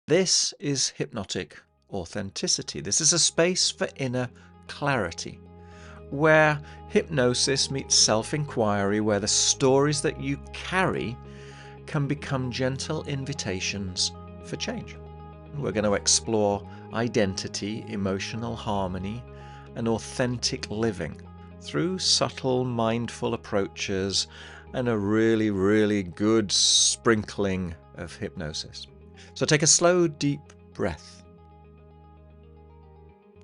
This is hypnotic authenticity. This is a space for inner clarity, where hypnosis meets self-inquiry, where the stories that you carry can become gentle invitations for change. We're going to explore identity, emotional harmony, and authentic living through subtle, mindful approaches and a really, really good sprinkling of hypnosis. So take a slow, deep breath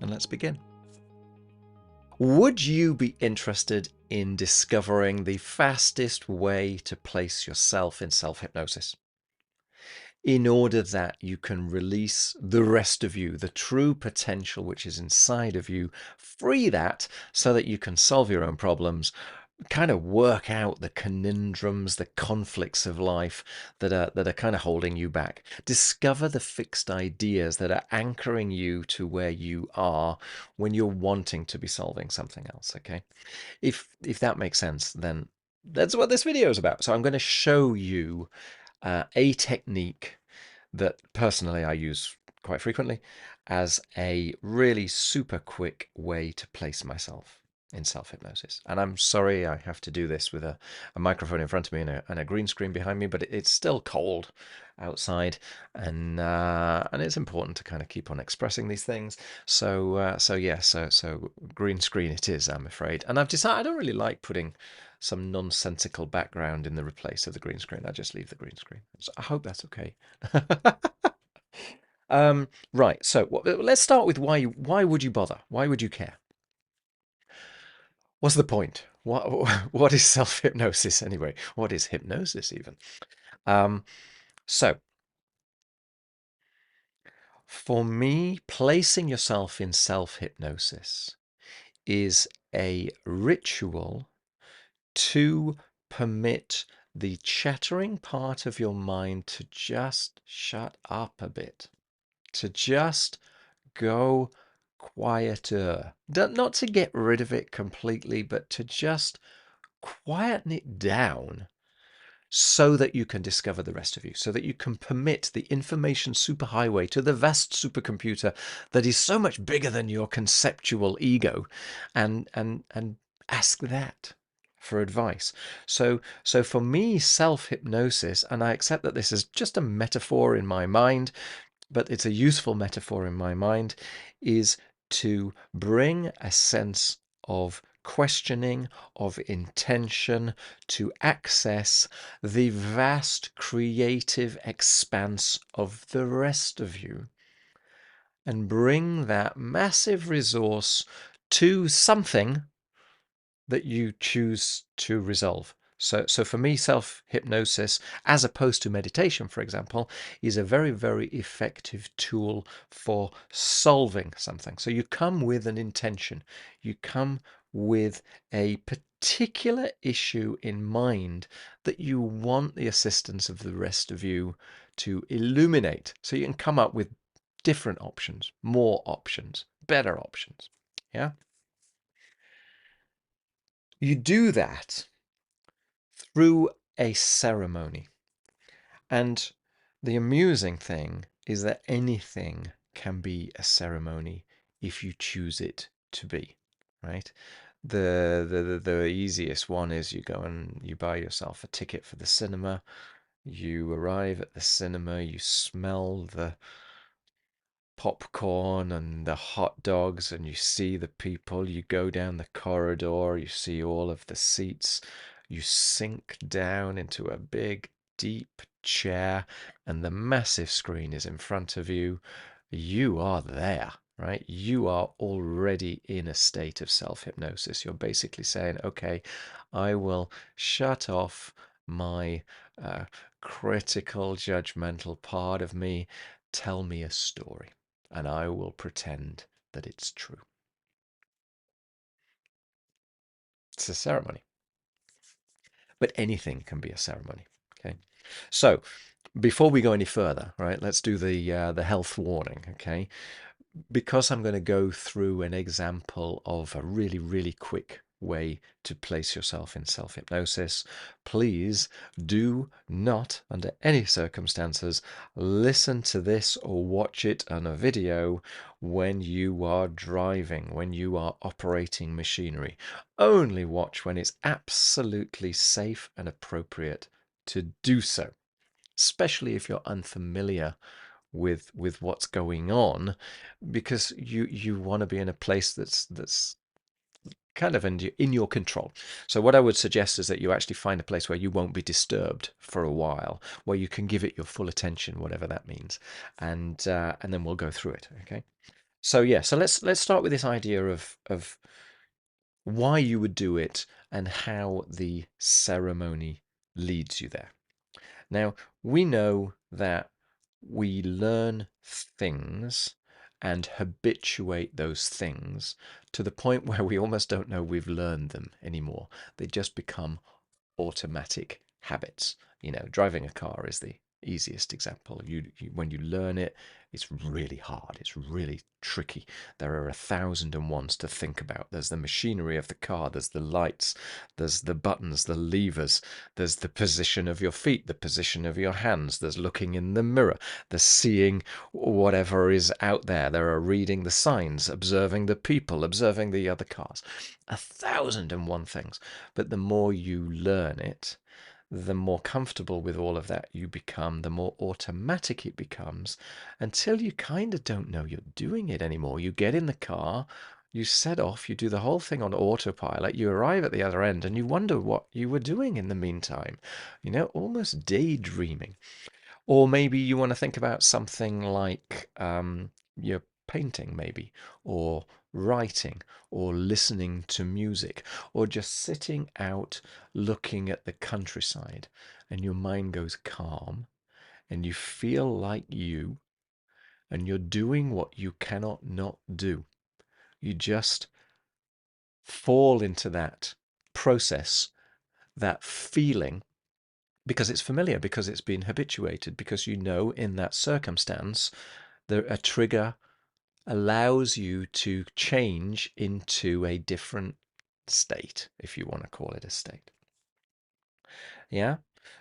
and let's begin. Would you be interested in discovering the fastest way to place yourself in self-hypnosis, in order that you can release the rest of you, the true potential which is inside of you, free that so that you can solve your own problems, kind of work out the conundrums, the conflicts of life that are kind of holding you back. Discover the fixed ideas that are anchoring you to where you are when you're wanting to be solving something else, okay? If that makes sense, then that's what this video is about. So I'm going to show you a technique that personally I use quite frequently as a really super quick way to place myself in self-hypnosis. And I'm sorry I have to do this with a microphone in front of me and a green screen behind me, but it's still cold outside, and it's important to kind of keep on expressing these things. So green screen it is, I'm afraid. And I've decided I don't really like putting some nonsensical background in the replace of the green screen. I just leave the green screen. So I hope that's okay. Right, so let's start with why would you bother? Why would you care? What's the point? What is self-hypnosis anyway? What is hypnosis even? So for me, placing yourself in self-hypnosis is a ritual to permit the chattering part of your mind to just shut up a bit, to just go quieter. Not to get rid of it completely, but to just quieten it down so that you can discover the rest of you, so that you can permit the information superhighway to the vast supercomputer that is so much bigger than your conceptual ego, and ask that for advice. So for me, self-hypnosis, and I accept that this is just a metaphor in my mind, but it's a useful metaphor in my mind, is to bring a sense of questioning, of intention, to access the vast creative expanse of the rest of you, and bring that massive resource to something that you choose to resolve. So for me, self-hypnosis, as opposed to meditation, for example, is a very, very effective tool for solving something. So you come with an intention. You come with a particular issue in mind that you want the assistance of the rest of you to illuminate. So you can come up with different options, more options, better options. Yeah? You do that through a ceremony. And the amusing thing is that anything can be a ceremony if you choose it to be, right? The easiest one is you go and you buy yourself a ticket for the cinema. You arrive at the cinema, you smell the popcorn and the hot dogs, and you see the people. You go down the corridor, you see all of the seats, you sink down into a big deep chair, and the massive screen is in front of you. You are there, right? You are already in a state of self-hypnosis. You're basically saying, okay, I will shut off my critical judgmental part of me. Tell me a story and I will pretend that it's true. It's a ceremony, but anything can be a ceremony. Okay, so before we go any further, right, let's do the health warning. Okay, because I'm going to go through an example of a really, really quick way to place yourself in self-hypnosis. Please do not, under any circumstances, listen to this or watch it on a video when you are driving, when you are operating machinery. Only watch when it's absolutely safe and appropriate to do so, especially if you're unfamiliar with what's going on, because you want to be in a place that's kind of in your control. So what I would suggest is that you actually find a place where you won't be disturbed for a while, where you can give it your full attention, whatever that means, and then we'll go through it. Okay. So yeah, so let's start with this idea of why you would do it and how the ceremony leads you there. Now, we know that we learn things and habituate those things to the point where we almost don't know we've learned them anymore. They just become automatic habits. You know, driving a car is the easiest example. When you learn it, it's really hard. It's really tricky. There are 1,001s to think about. There's the machinery of the car. There's the lights. There's the buttons, the levers. There's the position of your feet, the position of your hands. There's looking in the mirror. There's seeing whatever is out there. There are reading the signs, observing the people, observing the other cars. 1,001 things. But the more you learn it, the more comfortable with all of that you become, the more automatic it becomes, until you kind of don't know you're doing it anymore. You get in the car, you set off, you do the whole thing on autopilot, you arrive at the other end, and you wonder what you were doing in the meantime. You know, almost daydreaming. Or maybe you want to think about something like your painting, maybe, or writing, or listening to music, or just sitting out looking at the countryside, and your mind goes calm, and you feel like you, and you're doing what you cannot not do. You just fall into that process, that feeling, because it's familiar, because it's been habituated, because you know in that circumstance a trigger allows you to change into a different state, if you want to call it a state. Yeah?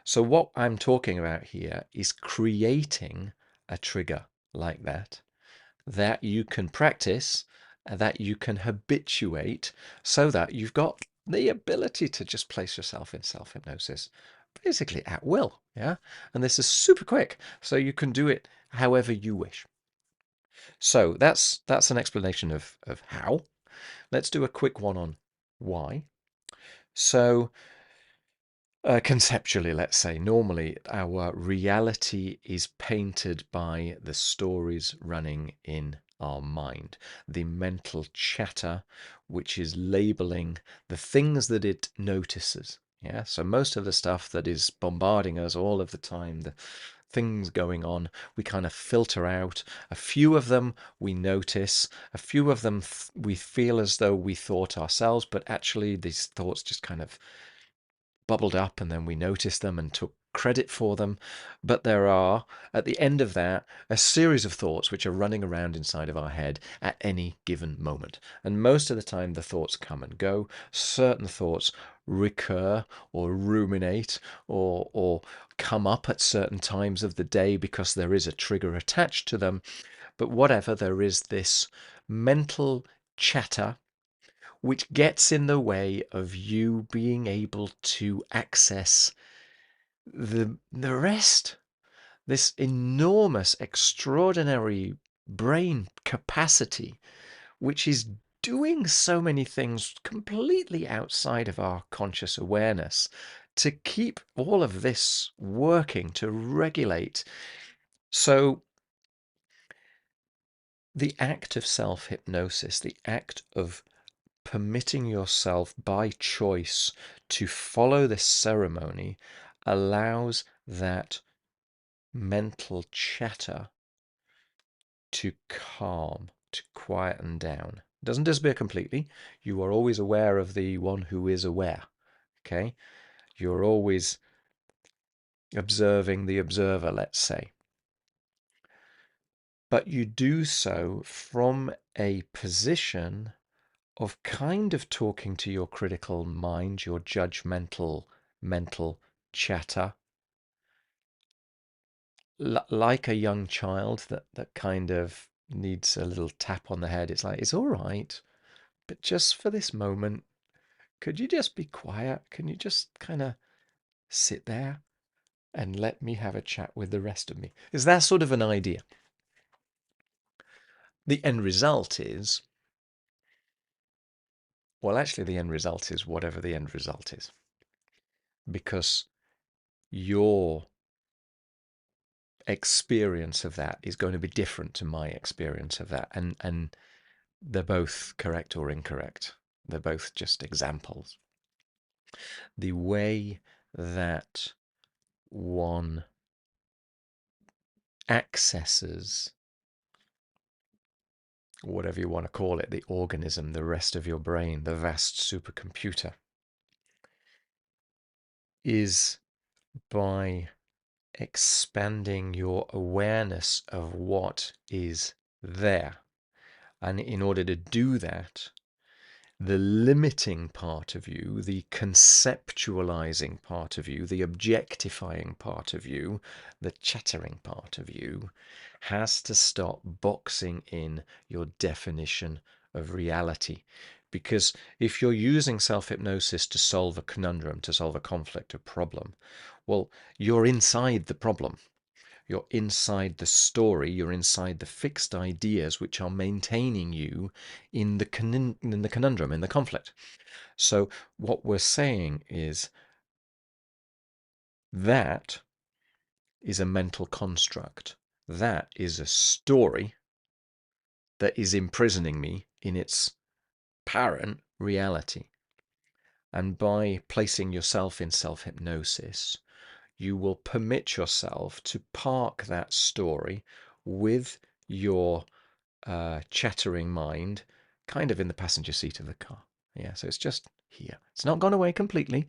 So what I'm talking about here is creating a trigger like that you can practice, that you can habituate, so that you've got the ability to just place yourself in self-hypnosis basically at will. Yeah? And this is super quick, so you can do it however you wish. So that's an explanation of how. Let's do a quick one on why. So conceptually, let's say, normally our reality is painted by the stories running in our mind, the mental chatter, which is labeling the things that it notices. Yeah, so most of the stuff that is bombarding us all of the time, the things going on, we kind of filter out. A few of them we notice, a few of them we feel as though we thought ourselves, but actually these thoughts just kind of bubbled up and then we noticed them and took credit for them. But there are, at the end of that, a series of thoughts which are running around inside of our head at any given moment. And most of the time, the thoughts come and go. Certain thoughts recur or ruminate or come up at certain times of the day because there is a trigger attached to them. But whatever, there is this mental chatter which gets in the way of you being able to access the rest. This enormous, extraordinary brain capacity, which is doing so many things completely outside of our conscious awareness, to keep all of this working, to regulate. So the act of self-hypnosis, the act of permitting yourself by choice to follow this ceremony, allows that mental chatter to calm, to quieten down. It doesn't disappear completely. You are always aware of the one who is aware. Okay? You're always observing the observer, let's say. But you do so from a position of kind of talking to your critical mind, your judgmental mental chatter, like a young child that kind of needs a little tap on the head. It's like, it's all right, but just for this moment, could you just be quiet? Can you just kind of sit there and let me have a chat with the rest of me? Is that sort of an idea? The end result is, well, actually, the end result is whatever the end result is, because your experience of that is going to be different to my experience of that. And they're both correct or incorrect. They're both just examples. The way that one accesses whatever you want to call it, the organism, the rest of your brain, the vast supercomputer, is by expanding your awareness of what is there. And in order to do that, the limiting part of you, the conceptualizing part of you, the objectifying part of you, the chattering part of you, has to stop boxing in your definition of reality. Because if you're using self-hypnosis to solve a conundrum, to solve a conflict, a problem, well, you're inside the problem. You're inside the story, you're inside the fixed ideas which are maintaining you in the conundrum, in the conflict. So what we're saying is that is a mental construct. That is a story that is imprisoning me in its apparent reality. And by placing yourself in self-hypnosis, you will permit yourself to park that story with your chattering mind kind of in the passenger seat of the car. Yeah, so it's just here. It's not gone away completely.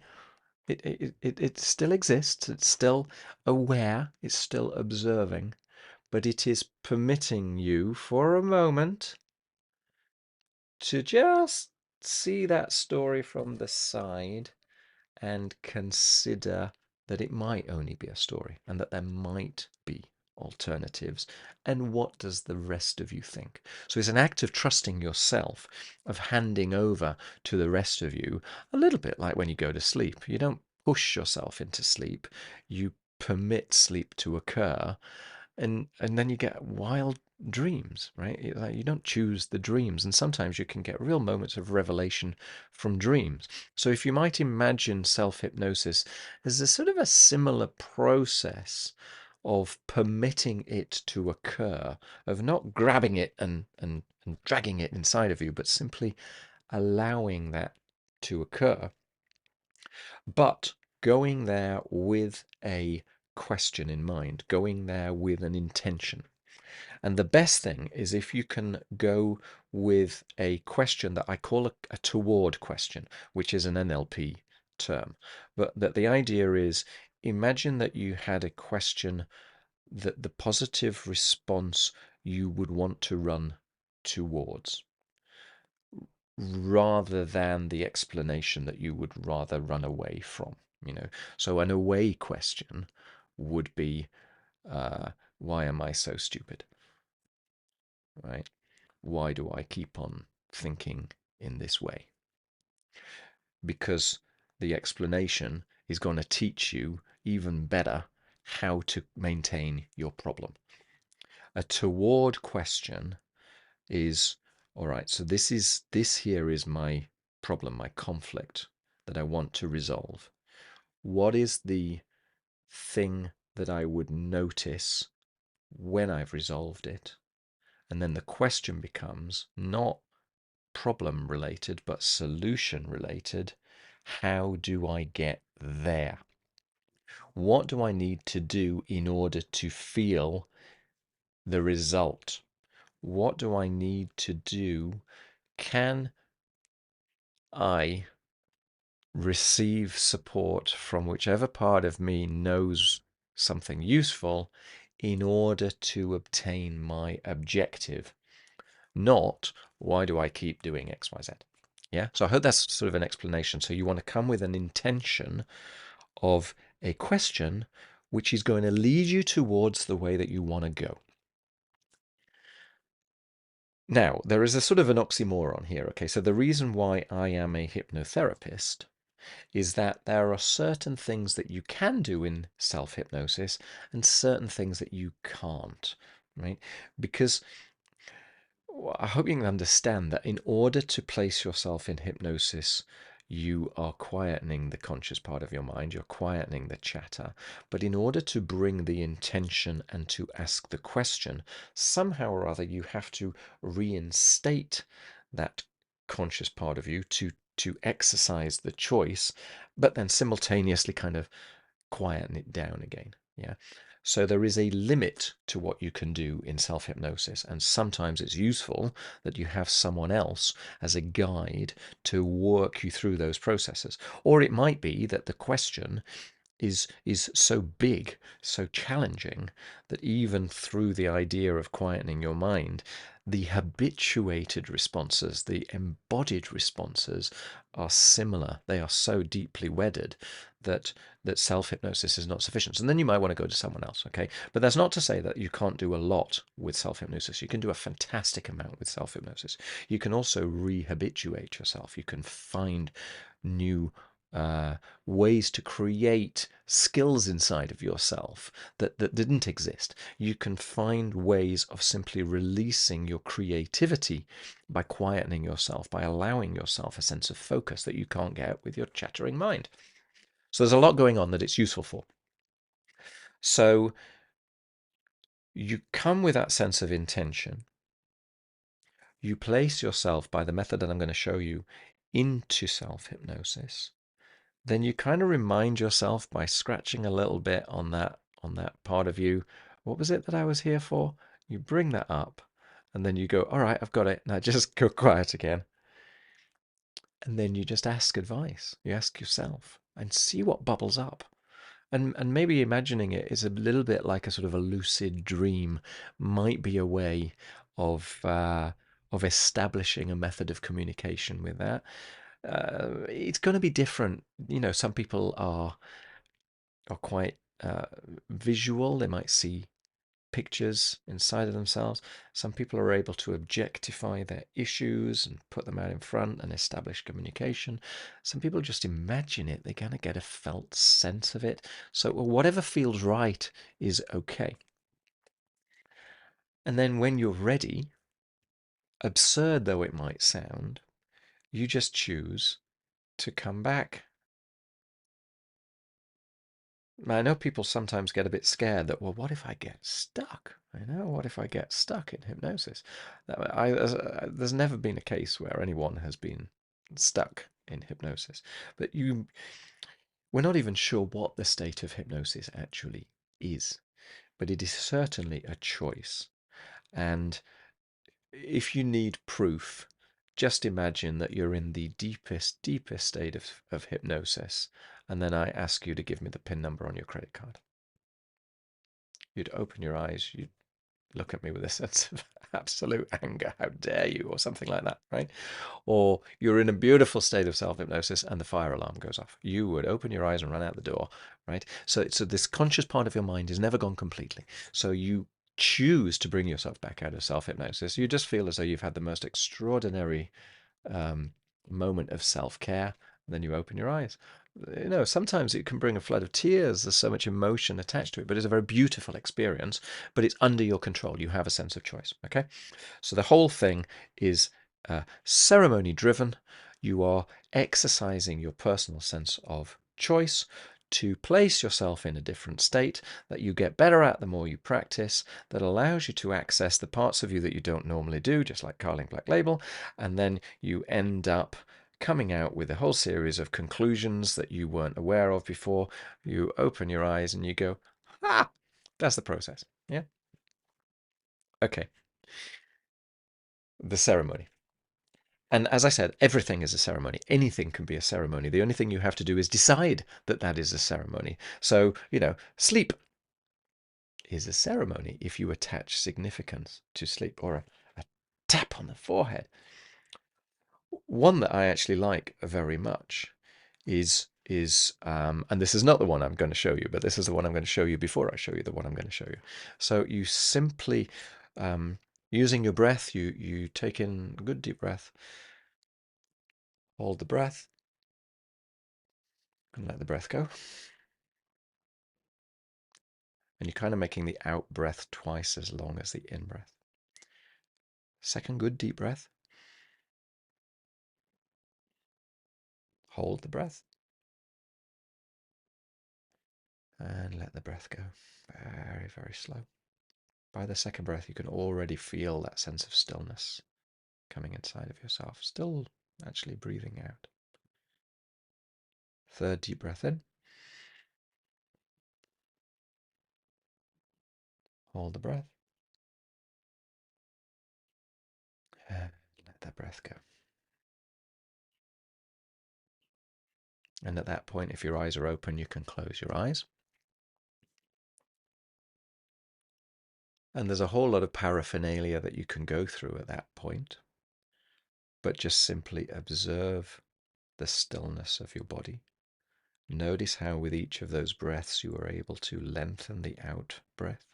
It still exists. It's still aware. It's still observing. But it is permitting you for a moment to just see that story from the side and consider that it might only be a story and that there might be alternatives. And what does the rest of you think? So it's an act of trusting yourself, of handing over to the rest of you, a little bit like when you go to sleep. You don't push yourself into sleep, you permit sleep to occur, and then you get wild dreams, right? Like you don't choose the dreams, and sometimes you can get real moments of revelation from dreams. So if you might imagine self-hypnosis as a sort of a similar process of permitting it to occur, of not grabbing it and dragging it inside of you, but simply allowing that to occur, but going there with a question in mind, going there with an intention. And the best thing is if you can go with a question that I call a toward question, which is an NLP term. But that the idea is, imagine that you had a question that the positive response you would want to run towards, rather than the explanation that you would rather run away from. So an away question would be, why am I so stupid? Right? Why do I keep on thinking in this way? Because the explanation is going to teach you even better how to maintain your problem. A toward question is, all right, so this here is my problem, my conflict that I want to resolve. What is the thing that I would notice when I've resolved it? And then the question becomes not problem related, but solution related. How do I get there? What do I need to do in order to feel the result? What do I need to do? Can I receive support from whichever part of me knows something useful in order to obtain my objective? Not, why do I keep doing X, Y, Z? Yeah. So I hope that's sort of an explanation. So you want to come with an intention of a question which is going to lead you towards the way that you want to go. Now, there is a sort of an oxymoron here. Okay, so the reason why I am a hypnotherapist is that there are certain things that you can do in self-hypnosis and certain things that you can't, right? Because I hope you can understand that in order to place yourself in hypnosis, you are quietening the conscious part of your mind, you're quietening the chatter. But in order to bring the intention and to ask the question, somehow or other you have to reinstate that conscious part of you to exercise the choice, but then simultaneously kind of quieten it down again. Yeah. So there is a limit to what you can do in self-hypnosis, and sometimes it's useful that you have someone else as a guide to work you through those processes. Or it might be that the question is so big, so challenging, that even through the idea of quietening your mind, the habituated responses, the embodied responses are similar. They are so deeply wedded that self-hypnosis is not sufficient. And then you might want to go to someone else, okay? But that's not to say that you can't do a lot with self-hypnosis. You can do a fantastic amount with self-hypnosis. You can also rehabituate yourself. You can find new uh, ways to create skills inside of yourself that didn't exist. You can find ways of simply releasing your creativity by quietening yourself, by allowing yourself a sense of focus that you can't get with your chattering mind. So there's a lot going on that it's useful for. So you come with that sense of intention. You place yourself by the method that I'm going to show you into self-hypnosis. Then you kind of remind yourself by scratching a little bit on that part of you. What was it that I was here for? You bring that up and then you go, all right, I've got it. Now just go quiet again. And then you just ask advice. You ask yourself and see what bubbles up. And maybe imagining it is a little bit like a sort of a lucid dream might be a way of establishing a method of communication with that. It's going to be different. You know, some people are quite visual. They might see pictures inside of themselves. Some people are able to objectify their issues and put them out in front and establish communication. Some people just imagine it. They kind of get a felt sense of it. So whatever feels right is okay. And then when you're ready, absurd though it might sound, you just choose to come back. I know people sometimes get a bit scared that, well, what if I get stuck? I know, what if I get stuck in hypnosis? There's never been a case where anyone has been stuck in hypnosis. But we're not even sure what the state of hypnosis actually is. But it is certainly a choice. And if you need proof, just imagine that you're in the deepest state of hypnosis. And then I ask you to give me the PIN number on your credit card. You'd open your eyes, you'd look at me with a sense of absolute anger. How dare you? Or something like that, right? Or you're in a beautiful state of self-hypnosis and the fire alarm goes off. You would open your eyes and run out the door, right? So this conscious part of your mind is never gone completely. So you choose to bring yourself back out of self-hypnosis. You just feel as though you've had the most extraordinary um, moment of self-care. Then you open your eyes. You know, sometimes it can bring a flood of tears. There's so much emotion attached to it, but it's a very beautiful experience. But it's under your control. You have a sense of choice. Okay, so the whole thing is ceremony driven. You are exercising your personal sense of choice to place yourself in a different state that you get better at the more you practice, that allows you to access the parts of you that you don't normally do, just like Carling Black Label, and then you end up coming out with a whole series of conclusions that you weren't aware of before. You open your eyes and you go, ah, that's the process. Yeah. Okay. The ceremony. And as I said, everything is a ceremony. Anything can be a ceremony. The only thing you have to do is decide that that is a ceremony. So, you know, sleep is a ceremony if you attach significance to sleep, or a tap on the forehead. one that I actually like very much and this is not the one I'm going to show you, but this is the one I'm going to show you before I show you the one I'm going to show you. So you simply, using your breath, you take in a good deep breath, hold the breath, and let the breath go. And you're kind of making the out breath twice as long as the in breath. Second good deep breath. Hold the breath. And let the breath go. Very, very slow. By the second breath, you can already feel that sense of stillness coming inside of yourself. Still actually breathing out. Third deep breath in. Hold the breath. And let that breath go. And at that point, if your eyes are open, you can close your eyes. And there's a whole lot of paraphernalia that you can go through at that point. But just simply observe the stillness of your body. Notice how with each of those breaths you are able to lengthen the out breath.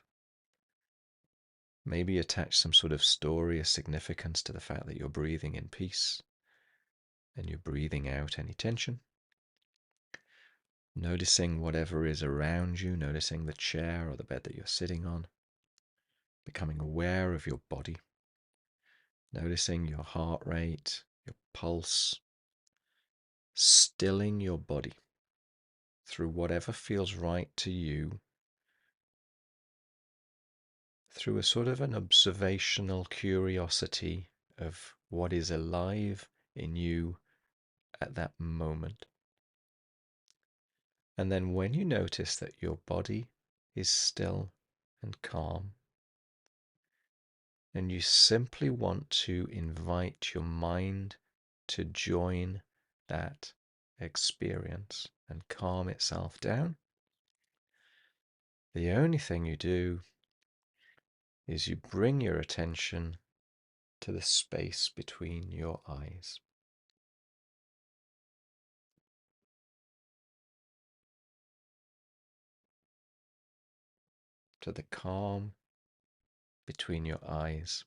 Maybe attach some sort of story or significance to the fact that you're breathing in peace and you're breathing out any tension. Noticing whatever is around you, noticing the chair or the bed that you're sitting on. Becoming aware of your body. Noticing your heart rate, your pulse. Stilling your body through whatever feels right to you, through a sort of an observational curiosity of what is alive in you at that moment. And then when you notice that your body is still and calm, and you simply want to invite your mind to join that experience and calm itself down, the only thing you do is you bring your attention to the space between your eyes. To the calm between your eyes.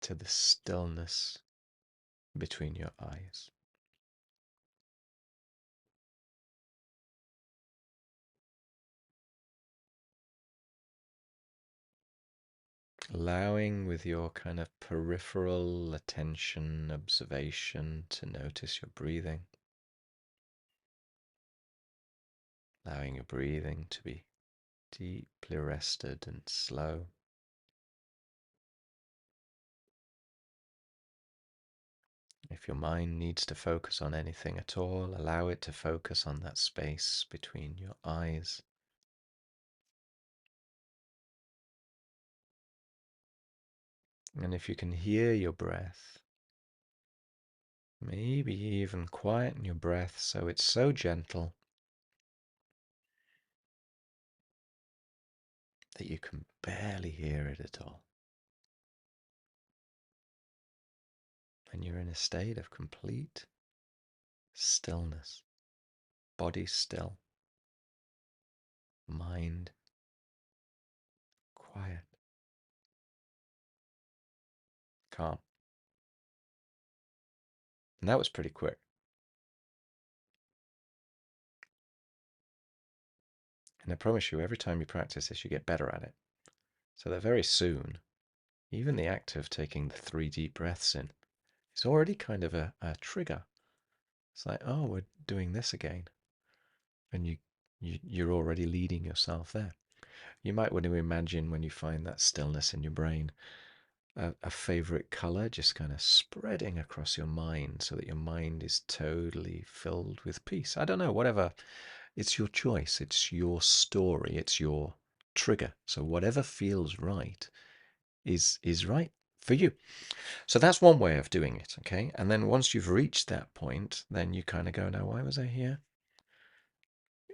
To the stillness between your eyes. Allowing with your kind of peripheral attention, observation to notice your breathing. Allowing your breathing to be deeply rested and slow. If your mind needs to focus on anything at all, allow it to focus on that space between your eyes. And if you can hear your breath, maybe even quieten your breath so it's so gentle that you can barely hear it at all. And you're in a state of complete stillness, body still, mind quiet, calm. And that was pretty quick. And I promise you, every time you practice this, you get better at it. So that very soon, even the act of taking the 3 deep breaths in is already kind of a trigger. It's like, oh, we're doing this again. And you're already leading yourself there. You might want to imagine when you find that stillness in your brain, a favorite color just kind of spreading across your mind so that your mind is totally filled with peace. I don't know, whatever. It's your choice. It's your story. It's your trigger. So whatever feels right is right for you. So that's one way of doing it, okay? And then once you've reached that point, then you kind of go, now, why was I here?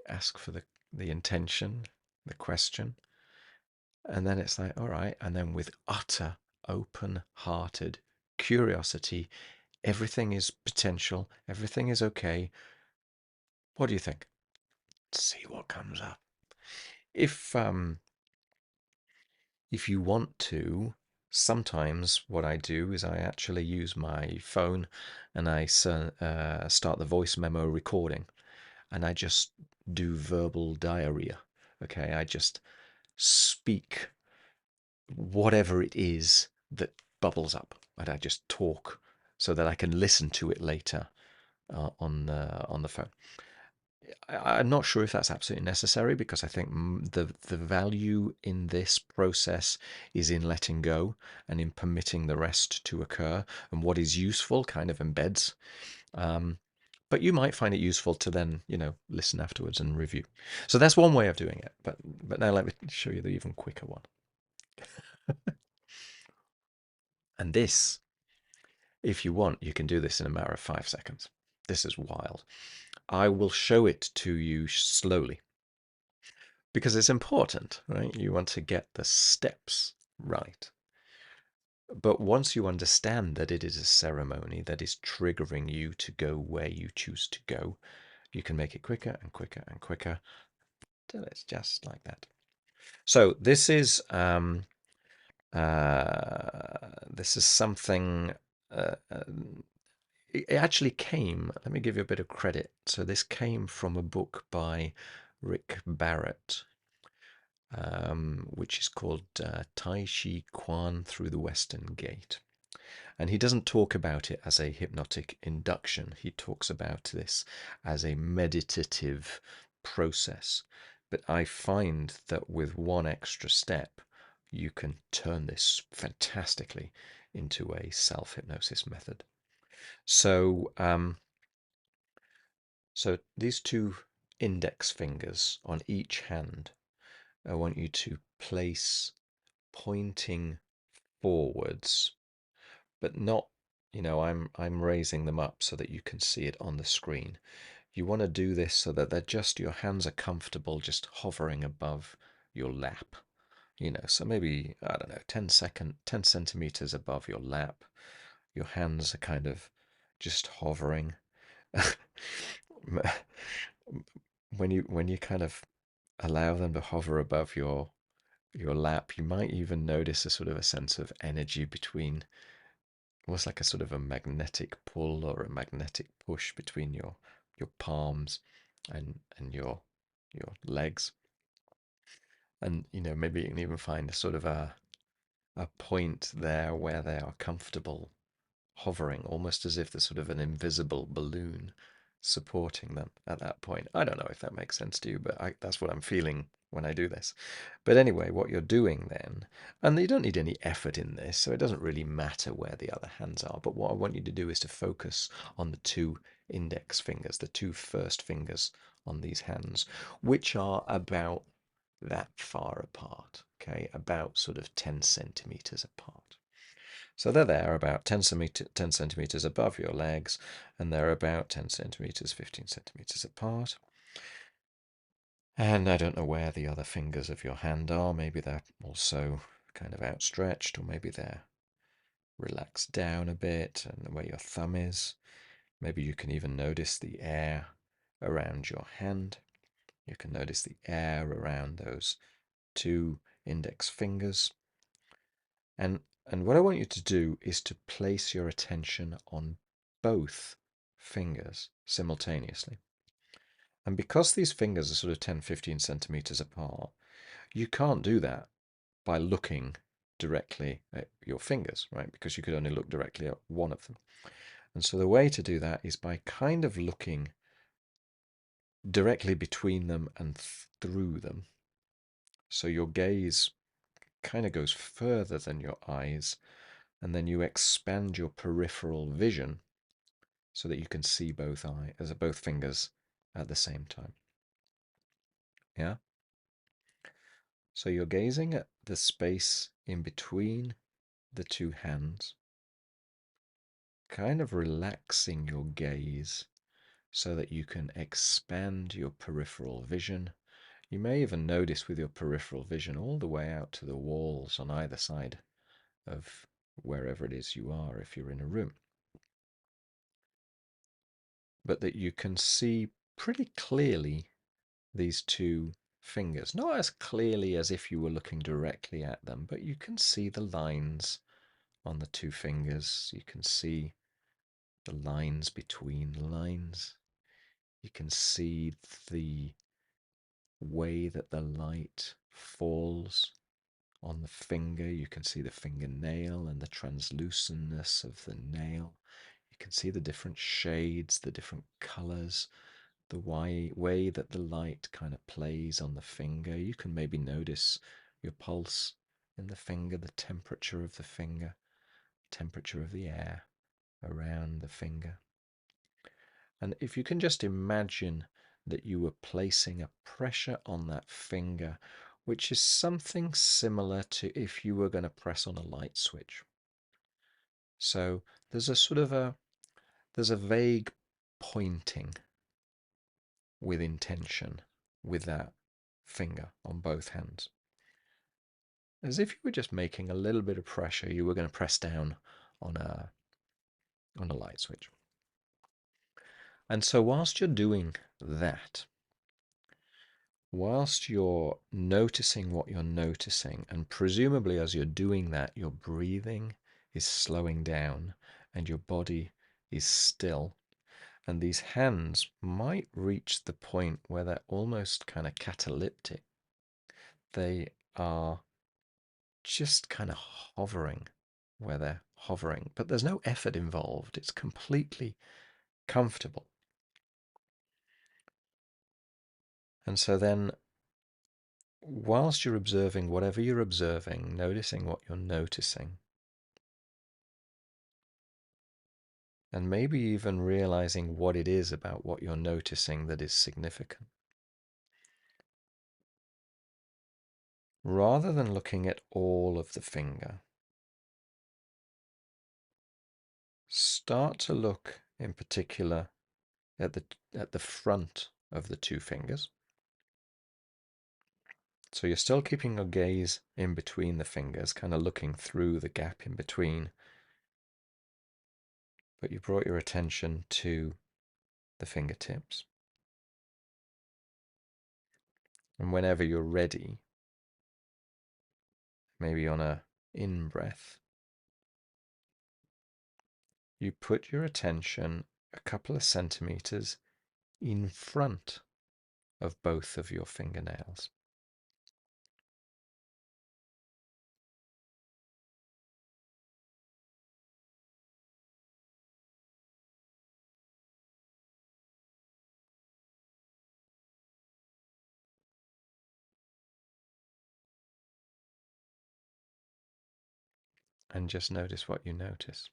Ask for the intention, the question. And then it's like, all right. And then with utter open-hearted curiosity, everything is potential, everything is okay. What do you think? See what comes up. If um if you want to, sometimes what I do is I actually use my phone and I start the voice memo recording, and I just do verbal diarrhea. Okay, I just speak whatever it is that bubbles up, and I just talk so that I can listen to it later on the phone. I'm not sure if that's absolutely necessary, because I think the value in this process is in letting go and in permitting the rest to occur, and what is useful kind of embeds. Um, but you might find it useful to then, listen afterwards and review. So that's one way of doing it. But now let me show you the even quicker one. And this, if you want, you can do this in a matter of 5 seconds. This is wild. I will show it to you slowly, because it's important, right? You want to get the steps right. But once you understand that it is a ceremony that is triggering you to go where you choose to go, you can make it quicker and quicker and quicker till it's just like that. So this is something. Uh, uh, it actually came. Let me give you a bit of credit. So this came from a book by Rick Barrett, which is called Tai Chi Quan Through the Western Gate. And he doesn't talk about it as a hypnotic induction. He talks about this as a meditative process. But I find that with one extra step, you can turn this fantastically into a self-hypnosis method. So, so these two index fingers on each hand, I want you to place pointing forwards, but not, I'm raising them up so that you can see it on the screen. You want to do this so that your hands are comfortable just hovering above your lap. So maybe, I don't know, 10 centimeters above your lap. Your hands are kind of just hovering. When you kind of allow them to hover above your lap, you might even notice a sort of a sense of energy between, almost like a sort of a magnetic pull or a magnetic push between your palms and your legs. And maybe you can even find a sort of a point there where they are comfortable hovering, almost as if there's sort of an invisible balloon supporting them at that point. I don't know if that makes sense to you, but that's what I'm feeling when I do this. But anyway, what you're doing then, and you don't need any effort in this, so it doesn't really matter where the other hands are. But what I want you to do is to focus on the two index fingers, the two first fingers on these hands, which are about that far apart, okay, about sort of 10 centimeters apart. So they're there about 10 centimeters above your legs, and they're about 10 centimeters, 15 centimeters apart. And I don't know where the other fingers of your hand are. Maybe they're also kind of outstretched, or maybe they're relaxed down a bit, and where your thumb is. Maybe you can even notice the air around your hand. You can notice the air around those two index fingers. And what I want you to do is to place your attention on both fingers simultaneously. And because these fingers are sort of 10, 15 centimeters apart, you can't do that by looking directly at your fingers, right? Because you could only look directly at one of them. And so the way to do that is by kind of looking directly between them and through them. So your gaze kind of goes further than your eyes, and then you expand your peripheral vision so that you can see both fingers at the same time. Yeah? So you're gazing at the space in between the two hands, kind of relaxing your gaze so that you can expand your peripheral vision. You may even notice with your peripheral vision all the way out to the walls on either side of wherever it is you are if you're in a room. But that you can see pretty clearly these two fingers. Not as clearly as if you were looking directly at them, but you can see the lines on the two fingers. You can see the lines between the lines. You can see the way that the light falls on the finger. You can see the fingernail and the translucentness of the nail. You can see the different shades, the different colors, the way that the light kind of plays on the finger. You can maybe notice your pulse in the finger, the temperature of the finger, temperature of the air around the finger. And if you can just imagine that you were placing a pressure on that finger, which is something similar to if you were going to press on a light switch. So there's there's a vague pointing with intention with that finger on both hands. As if you were just making a little bit of pressure, you were going to press down on a light switch. And so whilst you're doing that, whilst you're noticing what you're noticing, and presumably as you're doing that, your breathing is slowing down and your body is still, and these hands might reach the point where they're almost kind of cataleptic. They are just kind of hovering where they're hovering, but there's no effort involved. It's completely comfortable. And so then, whilst you're observing whatever you're observing, noticing what you're noticing, and maybe even realizing what it is about what you're noticing that is significant, rather than looking at all of the finger, start to look in particular at the front of the two fingers. So you're still keeping your gaze in between the fingers, kind of looking through the gap in between, but you brought your attention to the fingertips. And whenever you're ready, maybe on a in breath, you put your attention a couple of centimeters in front of both of your fingernails. And just notice what you notice.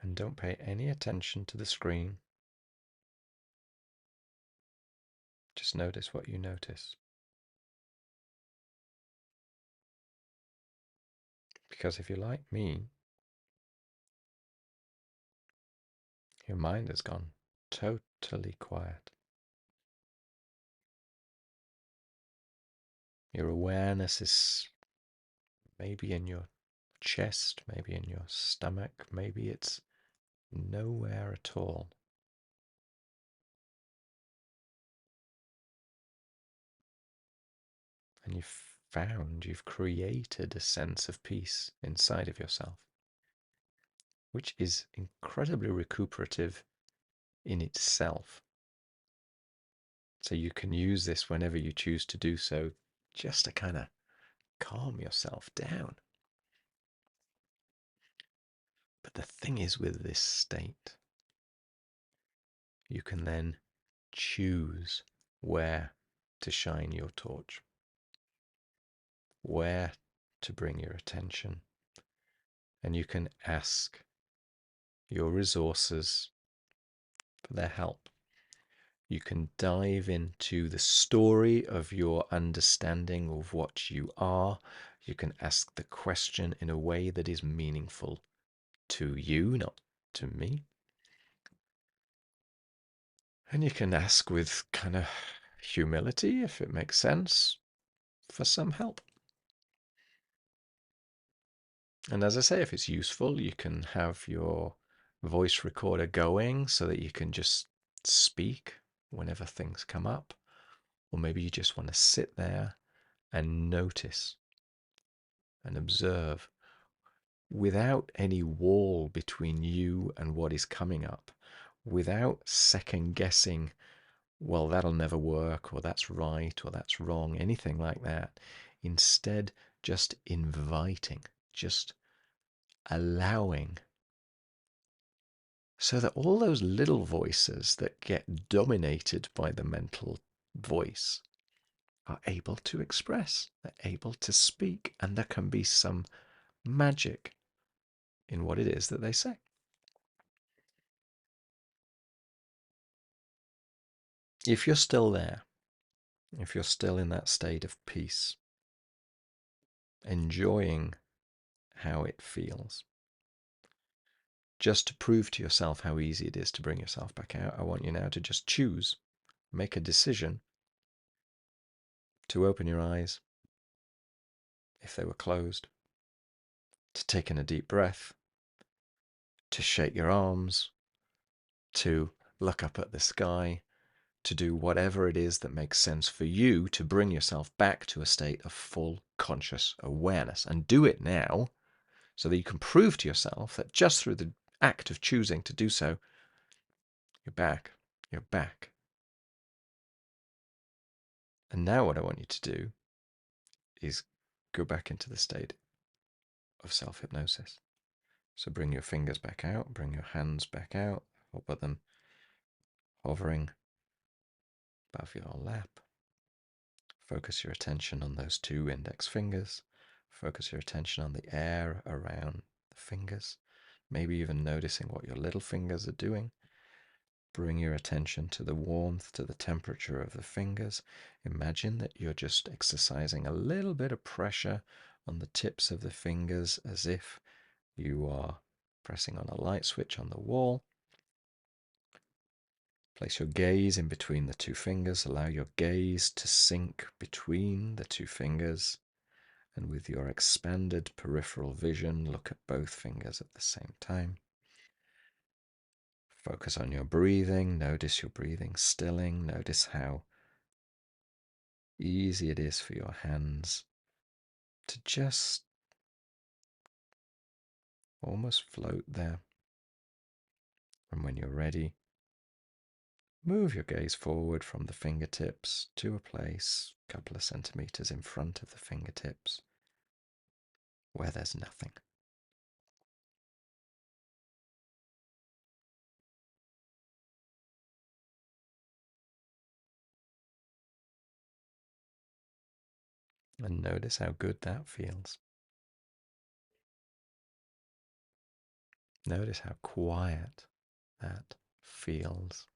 And don't pay any attention to the screen. Just notice what you notice. Because if you're like me, your mind has gone totally quiet. Your awareness is maybe in your chest, maybe in your stomach, maybe it's nowhere at all. And you've created a sense of peace inside of yourself, which is incredibly recuperative in itself. So you can use this whenever you choose to do so, just to kind of calm yourself down. But the thing is, with this state, you can then choose where to shine your torch, where to bring your attention, and you can ask your resources for their help. You can dive into the story of your understanding of what you are. You can ask the question in a way that is meaningful to you, not to me. And you can ask with kind of humility, if it makes sense, for some help. And as I say, if it's useful, you can have your voice recorder going so that you can just speak whenever things come up. Or maybe you just want to sit there and notice and observe without any wall between you and what is coming up, without second guessing, well, that'll never work, or that's right, or that's wrong, anything like that. Instead, just inviting, just allowing, so that all those little voices that get dominated by the mental voice are able to express, they're able to speak, and there can be some magic in what it is that they say. If you're still there, if you're still in that state of peace, enjoying how it feels, just to prove to yourself how easy it is to bring yourself back out, I want you now to just choose, make a decision to open your eyes if they were closed, to take in a deep breath, to shake your arms, to look up at the sky, to do whatever it is that makes sense for you to bring yourself back to a state of full conscious awareness. And do it now so that you can prove to yourself that just through the act of choosing to do so, you're back. You're back. And now what I want you to do is go back into the state of self-hypnosis. So bring your fingers back out, bring your hands back out, put them hovering above your lap. Focus your attention on those two index fingers. Focus your attention on the air around the fingers. Maybe even noticing what your little fingers are doing. Bring your attention to the warmth, to the temperature of the fingers. Imagine that you're just exercising a little bit of pressure on the tips of the fingers as if you are pressing on a light switch on the wall. Place your gaze in between the two fingers. Allow your gaze to sink between the two fingers. And with your expanded peripheral vision, look at both fingers at the same time. Focus on your breathing. Notice your breathing stilling. Notice how easy it is for your hands to just almost float there. And when you're ready, move your gaze forward from the fingertips to a place a couple of centimeters in front of the fingertips where there's nothing. And notice how good that feels. Notice how quiet that feels.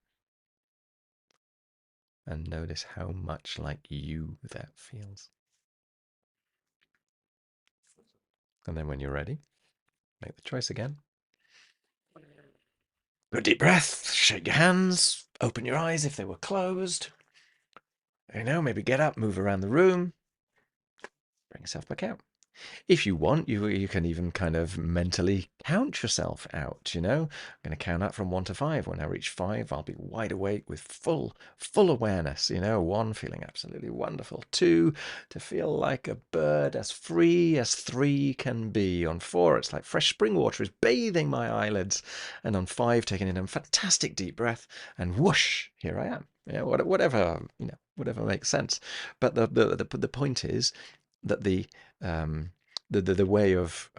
And notice how much like you that feels. And then when you're ready, make the choice again. Good deep breath, shake your hands, open your eyes if they were closed. Maybe get up, move around the room, bring yourself back out. If you want, you can even kind of mentally count yourself out, I'm going to count up from 1 to 5. When I reach 5, I'll be wide awake with full awareness. 1, feeling absolutely wonderful. 2, to feel like a bird as free as 3 can be. On 4, it's like fresh spring water is bathing my eyelids. And on 5, taking in a fantastic deep breath, and whoosh, here I am. Whatever makes sense. But the point is that the way of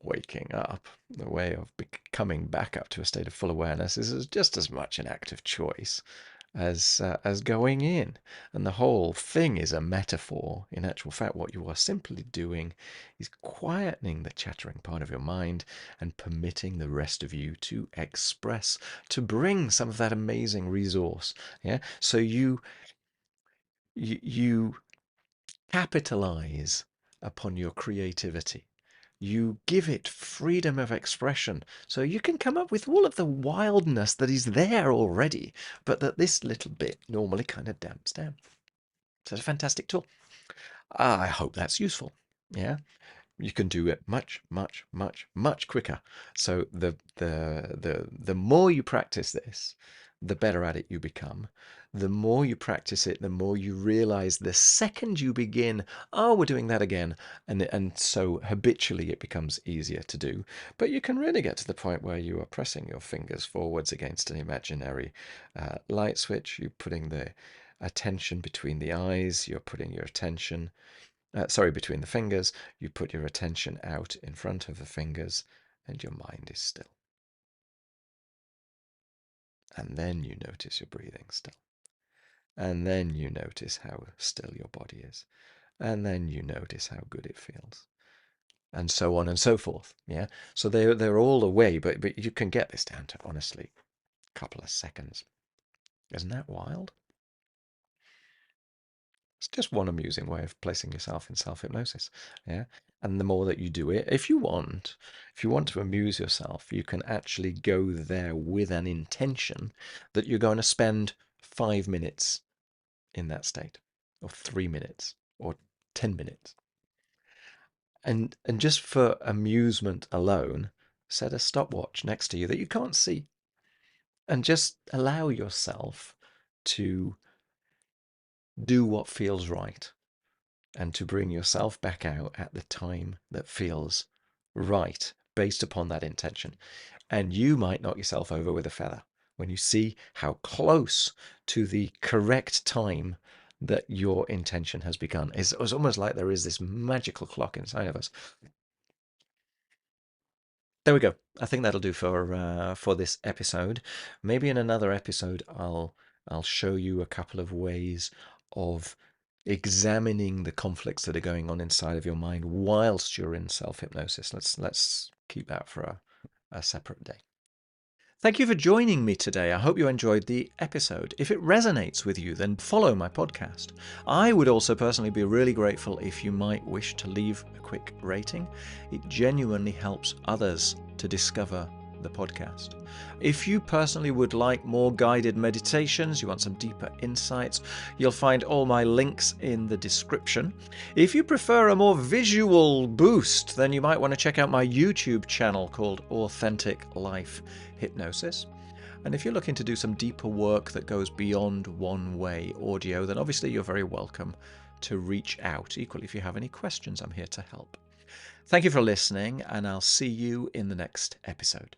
waking up, the way of coming back up to a state of full awareness is just as much an act of choice as going in. And the whole thing is a metaphor. In actual fact, what you are simply doing is quietening the chattering part of your mind and permitting the rest of you to express, to bring some of that amazing resource. Yeah. So you capitalize upon your creativity. You give it freedom of expression. So you can come up with all of the wildness that is there already, but that this little bit normally kind of damps down. So it's a fantastic tool. I hope that's useful. Yeah. You can do it much, much, much, much quicker. So the more you practice this, the better at it you become. The more you practice it, the more you realize the second you begin, oh, we're doing that again. And so habitually it becomes easier to do. But you can really get to the point where you are pressing your fingers forwards against an imaginary light switch. You're putting the attention between the eyes. You're putting your attention between the fingers. You put your attention out in front of the fingers and your mind is still. And then you notice your breathing still. And then you notice how still your body is. And then you notice how good it feels. And so on and so forth. Yeah. So they're all away, but you can get this down to, honestly, a couple of seconds. Isn't that wild? It's just one amusing way of placing yourself in self-hypnosis. Yeah. And the more that you do it, if you want to amuse yourself, you can actually go there with an intention that you're going to spend 5 minutes in that state, or 3 minutes, or 10 minutes. And just for amusement alone, set a stopwatch next to you that you can't see. And just allow yourself to do what feels right, and to bring yourself back out at the time that feels right based upon that intention. And you might knock yourself over with a feather when you see how close to the correct time that your intention has begun. It's almost like there is this magical clock inside of us. There we go. I think that'll do for this episode. Maybe in another episode I'll show you a couple of ways of examining the conflicts that are going on inside of your mind whilst you're in self-hypnosis. Let's keep that for a separate day. Thank you for joining me today. I hope you enjoyed the episode. If it resonates with you, then follow my podcast. I would also personally be really grateful if you might wish to leave a quick rating. It genuinely helps others to discover the podcast. If you personally would like more guided meditations, you want some deeper insights, you'll find all my links in the description. If you prefer a more visual boost, then you might want to check out my YouTube channel called Authentic Life Hypnosis. And if you're looking to do some deeper work that goes beyond one-way audio, then obviously you're very welcome to reach out. Equally, if you have any questions, I'm here to help. Thank you for listening, and I'll see you in the next episode.